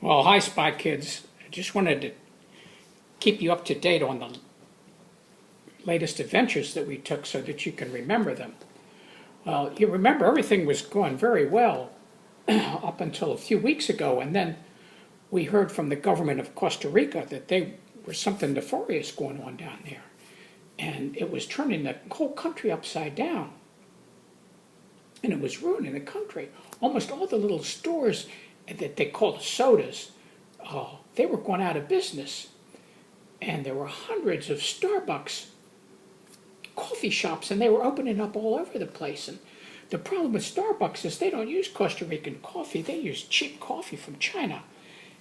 Well, hi, Spy Kids. I just wanted to keep you up to date on the latest adventures that we took so that you can remember them. Well, you remember everything was going very well up until a few weeks ago, and then we heard from the government of Costa Rica that there was something nefarious going on down there, and it was turning the whole country upside down, and it was ruining the country. Almost all the little stores that they called sodas, they were going out of business. And there were hundreds of Starbucks coffee shops, and they were opening up all over the place. And the problem with Starbucks is they don't use Costa Rican coffee, they use cheap coffee from China.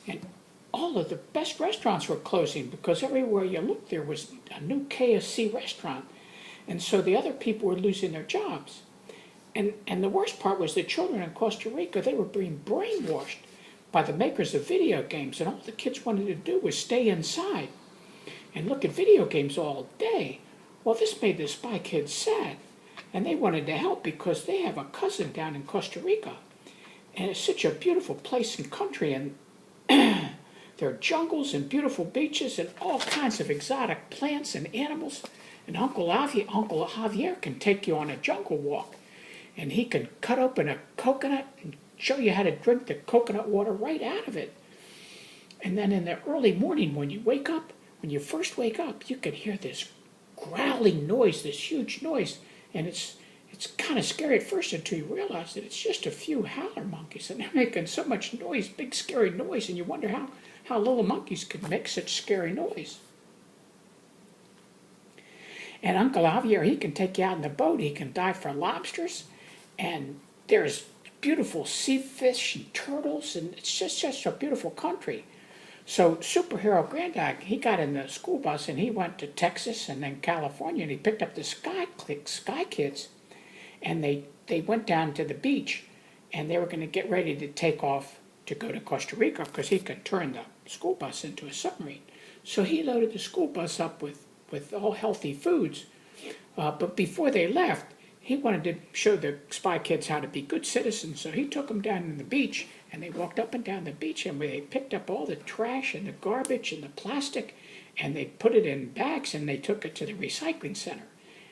And all of the best restaurants were closing because everywhere you looked there was a new KFC restaurant. And so the other people were losing their jobs. And the worst part was the children in Costa Rica, they were being brainwashed by the makers of video games, and all the kids wanted to do was stay inside and look at video games all day. Well, this made the Spy Kids sad, and they wanted to help because they have a cousin down in Costa Rica, and it's such a beautiful place and country, and there are jungles and beautiful beaches and all kinds of exotic plants and animals, and Uncle Javier can take you on a jungle walk, and he can cut open a coconut and show you how to drink the coconut water right out of it. And then in the early morning when you first wake up, you can hear this growling noise, this huge noise, and it's kind of scary at first until you realize that it's just a few howler monkeys, and they're making so much noise, big scary noise, and you wonder how little monkeys could make such scary noise. And Uncle Javier, he can take you out in the boat, he can dive for lobsters, and there's beautiful sea fish and turtles, and it's just a beautiful country. So Superhero Granddad, he got in the school bus and he went to Texas and then California, and he picked up the Sky Kids, and they went down to the beach, and they were going to get ready to take off to go to Costa Rica because he could turn the school bus into a submarine. So he loaded the school bus up with all healthy foods, but before they left, he wanted to show the Spy Kids how to be good citizens, so he took them down to the beach, and they walked up and down the beach, and they picked up all the trash and the garbage and the plastic, and they put it in bags, and they took it to the recycling center.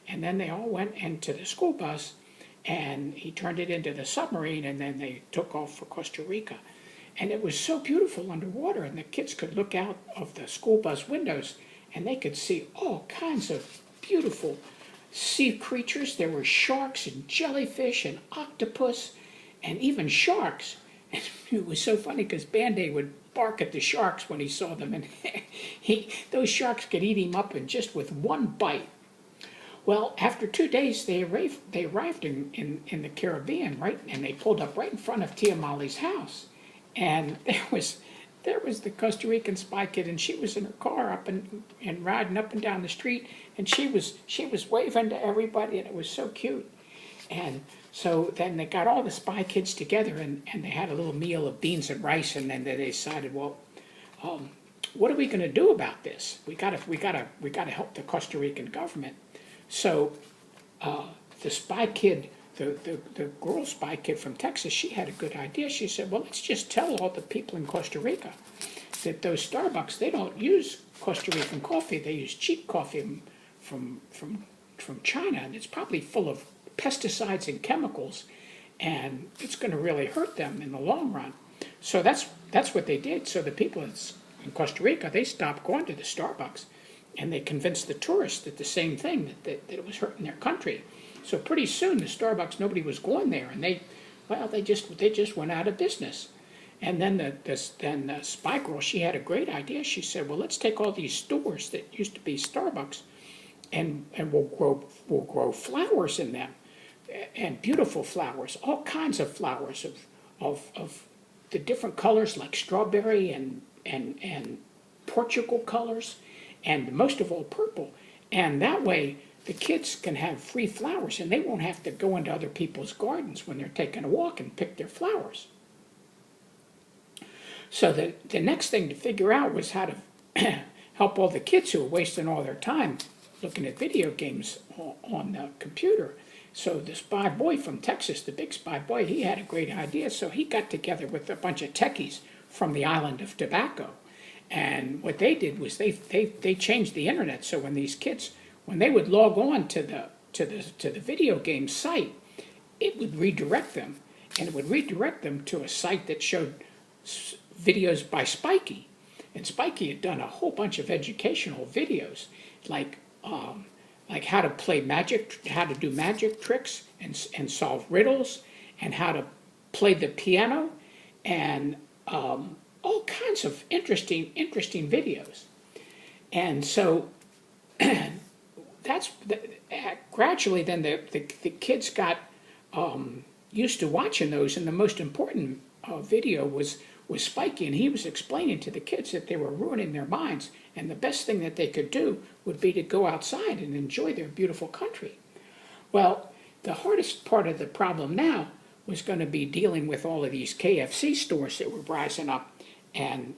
And then they all went into the school bus, and he turned it into the submarine, and then they took off for Costa Rica. And it was so beautiful underwater, and the kids could look out of the school bus windows, and they could see all kinds of beautiful sea creatures. There were sharks and jellyfish and octopus and even sharks. And it was so funny because Band-Aid would bark at the sharks when he saw them, and those sharks could eat him up in just with one bite. Well, after 2 days, they arrived in the Caribbean, right? And they pulled up right in front of Tia Molly's house. And there was the Costa Rican Spy Kid, and she was in her car up and riding up and down the street, and she was waving to everybody, and it was so cute. And so then they got all the Spy Kids together, and they had a little meal of beans and rice, and then they decided, well, what are we going to do about this? We got to help the Costa Rican government. So the Spy Kid, the girl Spy Kid from Texas, she had a good idea. She said, well, let's just tell all the people in Costa Rica that those Starbucks, they don't use Costa Rican coffee. They use cheap coffee from China, and it's probably full of pesticides and chemicals, and it's going to really hurt them in the long run. So that's what they did. So the people in Costa Rica, they stopped going to the Starbucks, and they convinced the tourists that the same thing, that it was hurting their country. So pretty soon the Starbucks, nobody was going there, and they just went out of business. And then the Spy Girl, she had a great idea. She said, well, let's take all these stores that used to be Starbucks, and we'll grow flowers in them, and beautiful flowers, all kinds of flowers of the different colors, like strawberry and Portugal colors, and most of all purple. And that way the kids can have free flowers, and they won't have to go into other people's gardens when they're taking a walk and pick their flowers. So the next thing to figure out was how to help all the kids who were wasting all their time looking at video games on the computer. So the spy boy from Texas, the big spy boy, he had a great idea. So he got together with a bunch of techies from the island of Tobacco. And what they did was they changed the internet, so when these kids, when they would log on to the video game site, it would redirect them, and it would redirect them to a site that showed videos by Spikey. And Spikey had done a whole bunch of educational videos, like how to play magic, how to do magic tricks and solve riddles, and how to play the piano, and all kinds of interesting videos. And so gradually then the kids got used to watching those, and the most important video was Spikey, and he was explaining to the kids that they were ruining their minds, and the best thing that they could do would be to go outside and enjoy their beautiful country. Well, the hardest part of the problem now was going to be dealing with all of these KFC stores that were rising up, and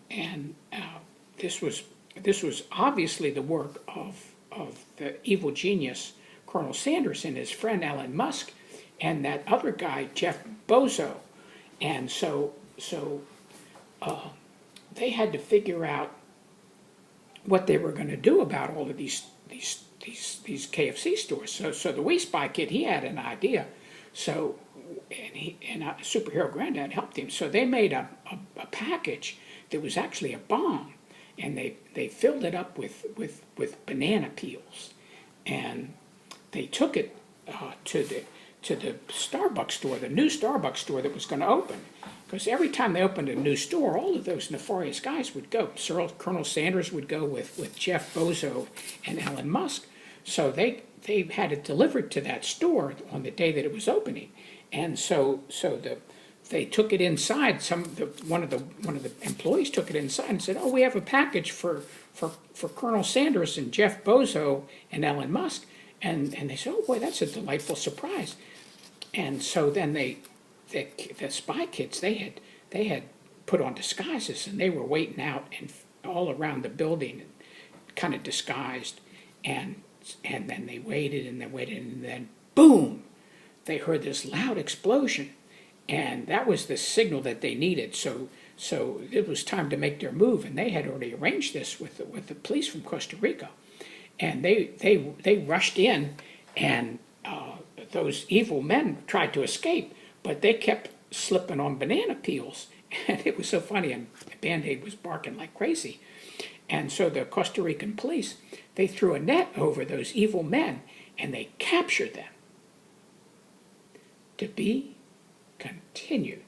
this was obviously the work of the evil genius Colonel Sanders and his friend Elon Musk, and that other guy Jeff Bezos, and so they had to figure out what they were going to do about all of these KFC stores. So the We Spy kid, he had an idea. So and Superhero Granddad helped him. So they made a package that was actually a bomb, and they filled it up with banana peels, and they took it to the Starbucks store, the new Starbucks store that was going to open. Because every time they opened a new store, all of those nefarious guys would go. Colonel Sanders would go with Jeff Bezos and Elon Musk. So they had it delivered to that store on the day that it was opening. And so they took it inside. One of the employees took it inside and said, "Oh, we have a package for Colonel Sanders and Jeff Bezos and Elon Musk." And they said, "Oh boy, that's a delightful surprise." And so then the spy kids, they had put on disguises, and they were waiting out and all around the building, kind of disguised, and then they waited, and then boom, they heard this loud explosion, and that was the signal that they needed. So it was time to make their move, and they had already arranged this with the police from Costa Rica, and they rushed in, and those evil men tried to escape, but they kept slipping on banana peels, and it was so funny, and Band-Aid was barking like crazy. And so the Costa Rican police, they threw a net over those evil men, and they captured them. To be continued.